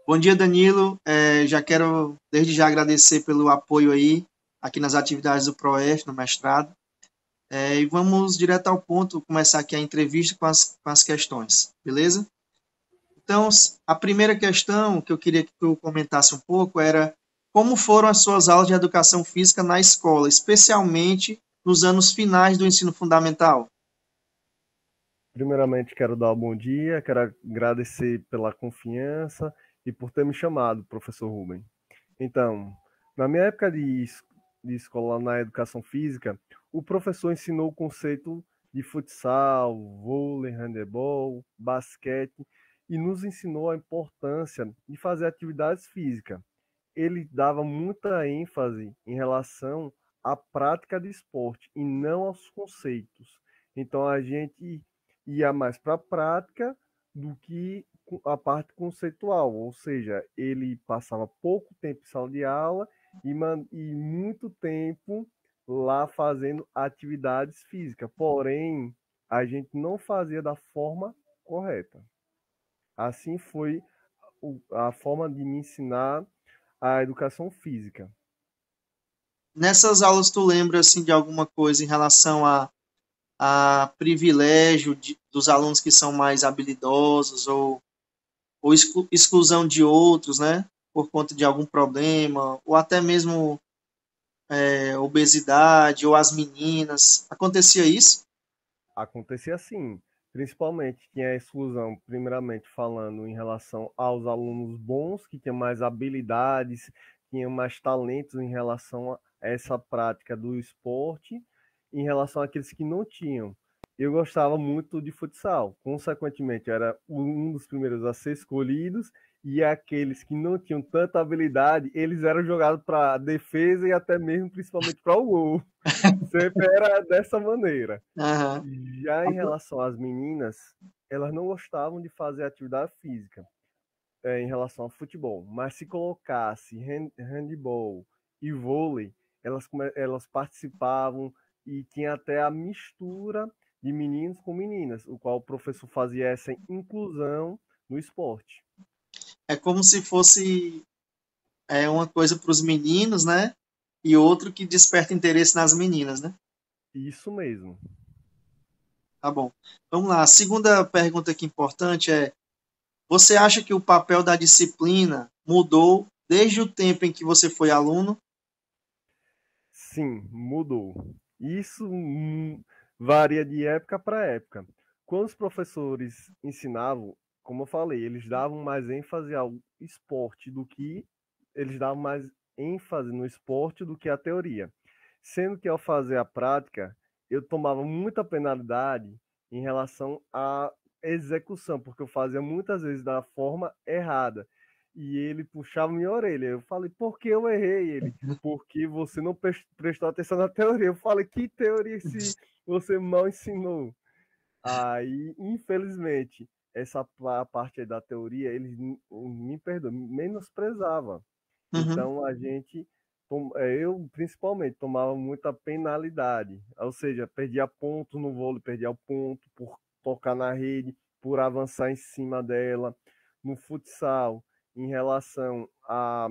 Bom dia, Danilo. Já quero desde já agradecer pelo apoio aí aqui nas atividades do ProEF, no mestrado. E vamos direto ao ponto, começar aqui a entrevista com as questões, beleza? Então, a primeira questão que eu queria que tu comentasse um pouco era como foram as suas aulas de educação física na escola, especialmente nos anos finais do ensino fundamental? Primeiramente, quero dar um bom dia, quero agradecer pela confiança e por ter me chamado, professor Rubem. Então, na minha época de escola na educação física, o professor ensinou o conceito de futsal, vôlei, handebol, basquete e nos ensinou a importância de fazer atividades físicas. Ele dava muita ênfase em relação à prática de esporte e não aos conceitos. Então a gente ia mais para a prática do que a parte conceitual, ou seja, ele passava pouco tempo em sala de aula e muito tempo lá fazendo atividades físicas, porém a gente não fazia da forma correta. Assim foi a forma de me ensinar a educação física. Nessas aulas, tu lembra assim de alguma coisa em relação a privilégio dos alunos que são mais habilidosos ou exclusão de outros, né? Por conta de algum problema, ou até mesmo obesidade, ou as meninas. Acontecia isso? Acontecia assim, principalmente tinha a exclusão, primeiramente falando em relação aos alunos bons, que tinham mais habilidades, tinham mais talentos em relação a essa prática do esporte, em relação àqueles que não tinham. Eu gostava muito de futsal, consequentemente, eu era um dos primeiros a ser escolhidos, e aqueles que não tinham tanta habilidade, eles eram jogados para a defesa e até mesmo, principalmente, para o gol. Sempre era dessa maneira. Aham. Já em relação às meninas, elas não gostavam de fazer atividade física, em relação ao futebol, mas se colocasse handball e vôlei, elas participavam e tinha até a mistura de meninos com meninas, o qual o professor fazia essa inclusão no esporte. É como se fosse uma coisa para os meninos, né? E outro que desperta interesse nas meninas, né? Isso mesmo. Tá bom. Vamos lá. A segunda pergunta aqui importante é: você acha que o papel da disciplina mudou desde o tempo em que você foi aluno? Sim, mudou. Isso varia de época para época. Quando os professores ensinavam, como eu falei, eles davam mais ênfase ao esporte do que eles davam mais ênfase no esporte do que a teoria. Sendo que ao fazer a prática, eu tomava muita penalidade em relação à execução, porque eu fazia muitas vezes da forma errada. E ele puxava minha orelha. Eu falei, por que eu errei? Ele, porque você não prestou atenção na teoria. Eu falei, que teoria se você mal ensinou? Aí, infelizmente, essa parte aí da teoria, eles me perdoam, menosprezava. Uhum. Então, eu principalmente tomava muita penalidade, ou seja, perdia ponto no vôlei, perdia o ponto por tocar na rede, por avançar em cima dela. No futsal, em relação a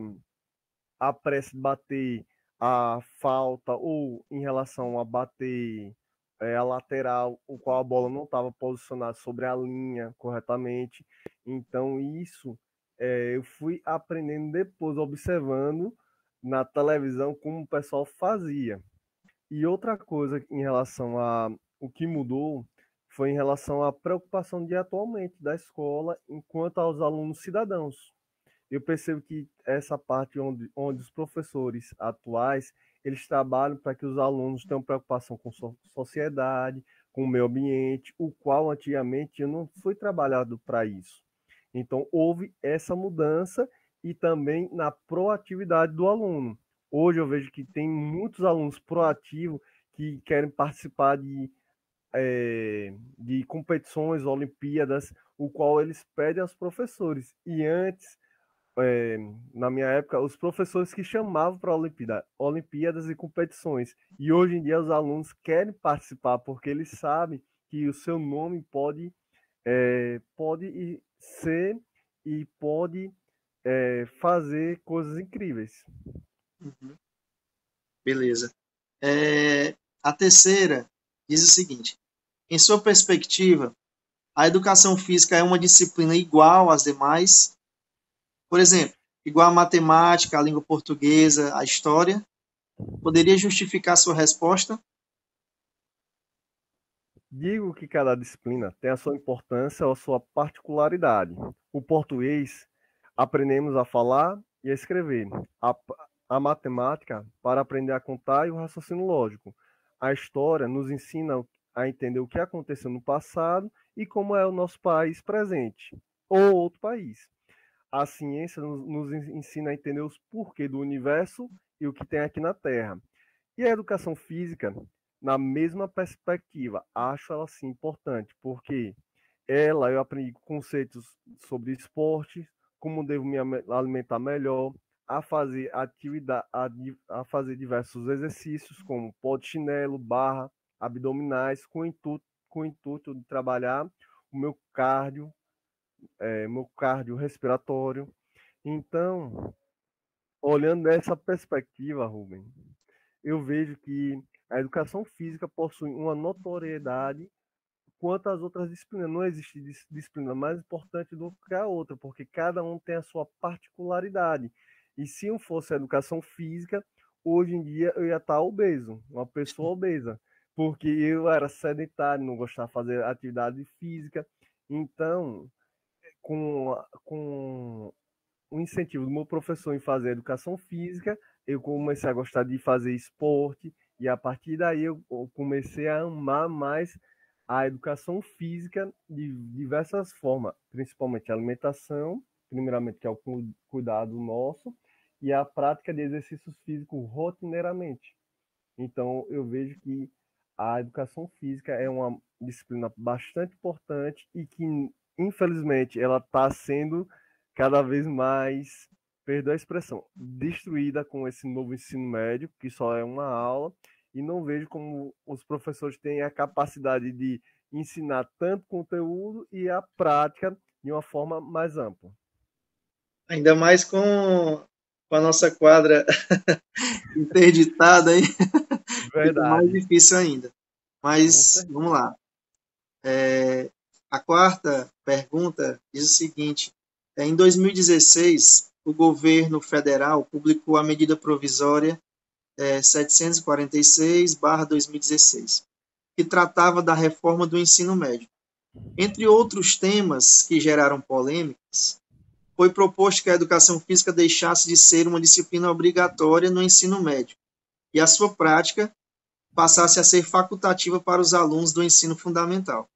pressa de bater a falta ou em relação a bater a lateral, o qual a bola não estava posicionada sobre a linha corretamente. Então, isso eu fui aprendendo depois, observando na televisão como o pessoal fazia. E outra coisa em relação a o que mudou foi em relação à preocupação de atualmente da escola enquanto aos alunos cidadãos. Eu percebo que essa parte onde os professores atuais eles trabalham para que os alunos tenham preocupação com sociedade, com o meio ambiente, o qual antigamente eu não fui trabalhado para isso. Então houve essa mudança e também na proatividade do aluno. Hoje eu vejo que tem muitos alunos proativos que querem participar de competições, Olimpíadas, o qual eles pedem aos professores. E antes é, na minha época, os professores que chamavam para Olimpíadas e competições. E hoje em dia os alunos querem participar porque eles sabem que o seu nome pode ser e pode fazer coisas incríveis. Uhum. Beleza. A terceira diz o seguinte: em sua perspectiva, a educação física é uma disciplina igual às demais? Por exemplo, igual a matemática, a língua portuguesa, a história? Poderia justificar sua resposta? Digo que cada disciplina tem a sua importância ou a sua particularidade. O português, aprendemos a falar e a escrever. A, a matemática, para aprender a contar e o raciocínio lógico. A história nos ensina a entender o que aconteceu no passado e como é o nosso país presente, ou outro país. A ciência nos ensina a entender os porquês do universo e o que tem aqui na Terra. E a educação física, na mesma perspectiva, acho ela sim importante, porque eu aprendi conceitos sobre esporte, como devo me alimentar melhor, a fazer atividade, a fazer diversos exercícios, como polichinelo, barra, abdominais, com o intuito de trabalhar o meu cardio respiratório. Então, olhando dessa perspectiva, Rubem, eu vejo que a educação física possui uma notoriedade quanto às outras disciplinas. Não existe disciplina mais importante do que a outra, porque cada um tem a sua particularidade. E se não fosse a educação física, hoje em dia eu ia estar obeso, uma pessoa obesa, porque eu era sedentário, não gostava de fazer atividade física. Então, com o incentivo do meu professor em fazer educação física, eu comecei a gostar de fazer esporte e a partir daí eu comecei a amar mais a educação física de diversas formas, principalmente a alimentação, primeiramente que é o cuidado nosso, e a prática de exercícios físicos rotineiramente. Então eu vejo que a educação física é uma disciplina bastante importante e que, infelizmente, ela está sendo cada vez mais, perdoa a expressão, destruída com esse novo ensino médio, que só é uma aula, e não vejo como os professores têm a capacidade de ensinar tanto conteúdo e a prática de uma forma mais ampla. Ainda mais com a nossa quadra interditada aí, fica mais Verdade. difícil ainda. Com Mas vamos certeza. lá. A quarta pergunta diz o seguinte: em 2016, o governo federal publicou a medida provisória 746/2016, que tratava da reforma do ensino médio. Entre outros temas que geraram polêmicas, foi proposto que a educação física deixasse de ser uma disciplina obrigatória no ensino médio e a sua prática passasse a ser facultativa para os alunos do ensino fundamental.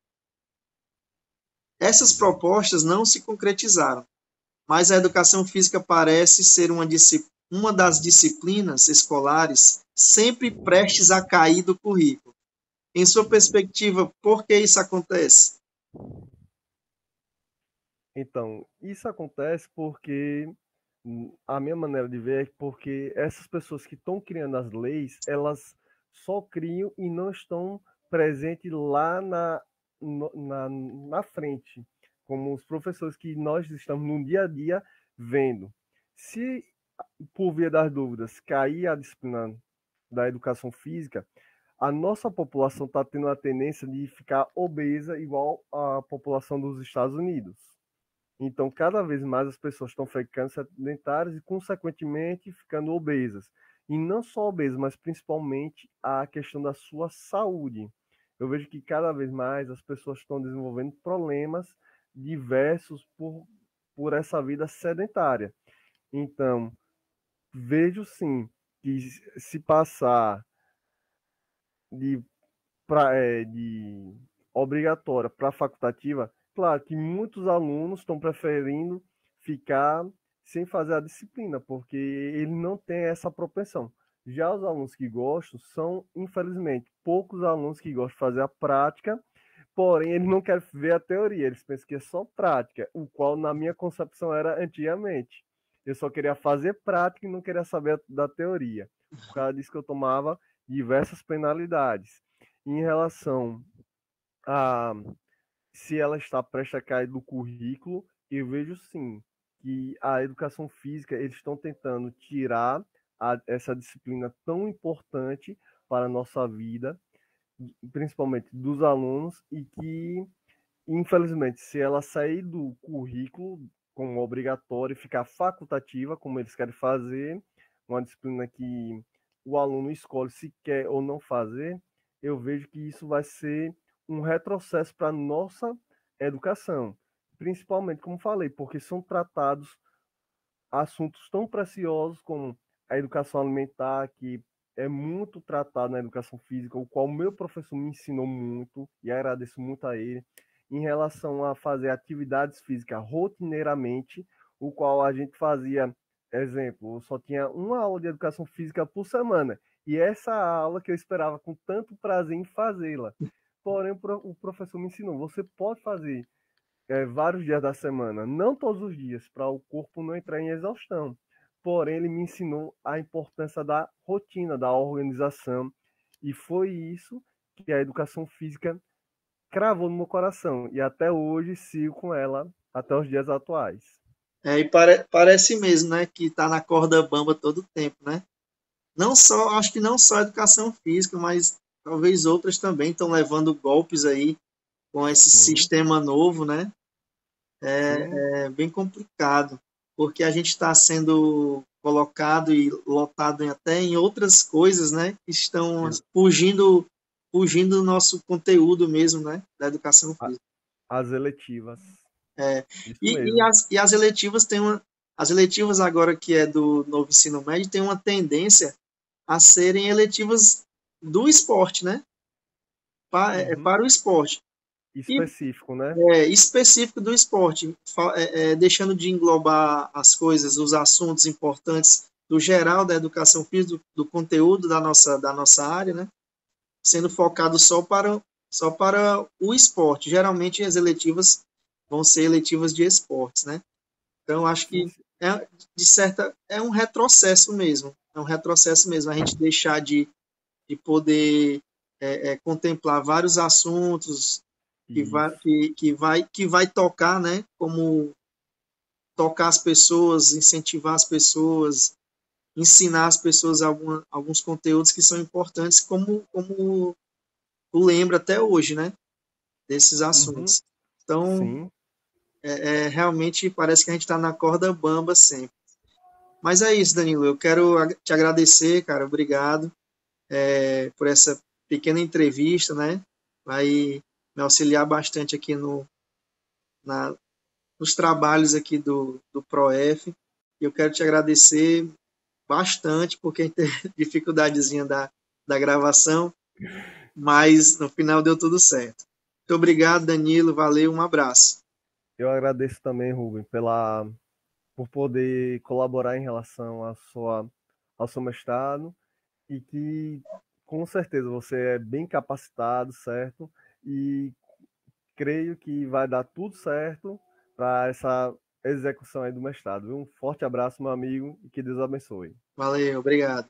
Essas propostas não se concretizaram, mas a educação física parece ser uma das disciplinas escolares sempre prestes a cair do currículo. Em sua perspectiva, por que isso acontece? Então, isso acontece porque a minha maneira de ver é porque essas pessoas que estão criando as leis, elas só criam e não estão presentes lá na frente, como os professores que nós estamos no dia a dia vendo. Se, por via das dúvidas, cair a disciplina da educação física, a nossa população está tendo a tendência de ficar obesa igual à população dos Estados Unidos. Então, cada vez mais as pessoas estão ficando sedentárias e, consequentemente, ficando obesas. E não só obesas, mas principalmente a questão da sua saúde. Eu vejo que cada vez mais as pessoas estão desenvolvendo problemas diversos por essa vida sedentária. Então, vejo sim que se passar de de obrigatória para facultativa, claro que muitos alunos estão preferindo ficar sem fazer a disciplina, porque ele não tem essa propensão. Já os alunos que gostam são, infelizmente, poucos alunos que gostam de fazer a prática, porém eles não querem ver a teoria, eles pensam que é só prática, o qual na minha concepção era antigamente. Eu só queria fazer prática e não queria saber da teoria. Por causa disso que eu tomava diversas penalidades. Em relação a se ela está prestes a cair do currículo, eu vejo sim que a educação física, eles estão tentando tirar essa disciplina tão importante para a nossa vida, principalmente dos alunos, e que, infelizmente, se ela sair do currículo como obrigatória e ficar facultativa, como eles querem fazer, uma disciplina que o aluno escolhe se quer ou não fazer, eu vejo que isso vai ser um retrocesso para a nossa educação. Principalmente, como falei, porque são tratados assuntos tão preciosos como a educação alimentar, que é muito tratado na educação física, o qual o meu professor me ensinou muito e agradeço muito a ele, em relação a fazer atividades físicas rotineiramente, o qual a gente fazia, exemplo, eu só tinha uma aula de educação física por semana, e essa aula que eu esperava com tanto prazer em fazê-la. Porém, o professor me ensinou, você pode fazer vários dias da semana, não todos os dias, para o corpo não entrar em exaustão. Porém, ele me ensinou a importância da rotina, da organização, e foi isso que a educação física cravou no meu coração, e até hoje sigo com ela até os dias atuais. E parece mesmo, né, que está na corda bamba todo o tempo, né? Não só, acho que não só a educação física, mas talvez outras também estão levando golpes aí com esse Sim, sistema novo, né? sim, É bem complicado, porque a gente está sendo colocado e lotado até em outras coisas, né? Que estão ex- fugindo do nosso conteúdo mesmo, né? Da educação a- física. as eletivas, É, isso e, mesmo. as eletivas têm as eletivas agora que é do novo ensino médio têm uma tendência a serem eletivas do esporte, né? Uhum. Para o esporte. E Específico, né? específico do esporte, deixando de englobar as coisas, os assuntos importantes do geral da educação física, do conteúdo da nossa área, né? Sendo focado só para o esporte. Geralmente as eletivas vão ser eletivas de esportes, né? Então acho Sim, que sim. é um retrocesso mesmo, é um retrocesso mesmo a gente deixar de poder contemplar vários assuntos Isso. que vai tocar, né? Como tocar as pessoas, incentivar as pessoas, ensinar as pessoas alguns conteúdos que são importantes, como tu lembra até hoje, né? Desses Uhum. assuntos. Então, Sim. realmente parece que a gente está na corda bamba sempre. Mas é isso, Danilo. Eu quero te agradecer, cara. Obrigado por essa pequena entrevista, né? Vai me auxiliar bastante aqui na, nos trabalhos aqui do ProF. E eu quero te agradecer bastante, porque tem dificuldadezinha da gravação, mas no final deu tudo certo. Muito obrigado, Danilo. Valeu, um abraço. Eu agradeço também, Rubem, por poder colaborar em relação ao seu mestrado e que com certeza você é bem capacitado, certo? E creio que vai dar tudo certo para essa execução aí do mestrado. Viu? Um forte abraço, meu amigo, e que Deus abençoe. Valeu, obrigado.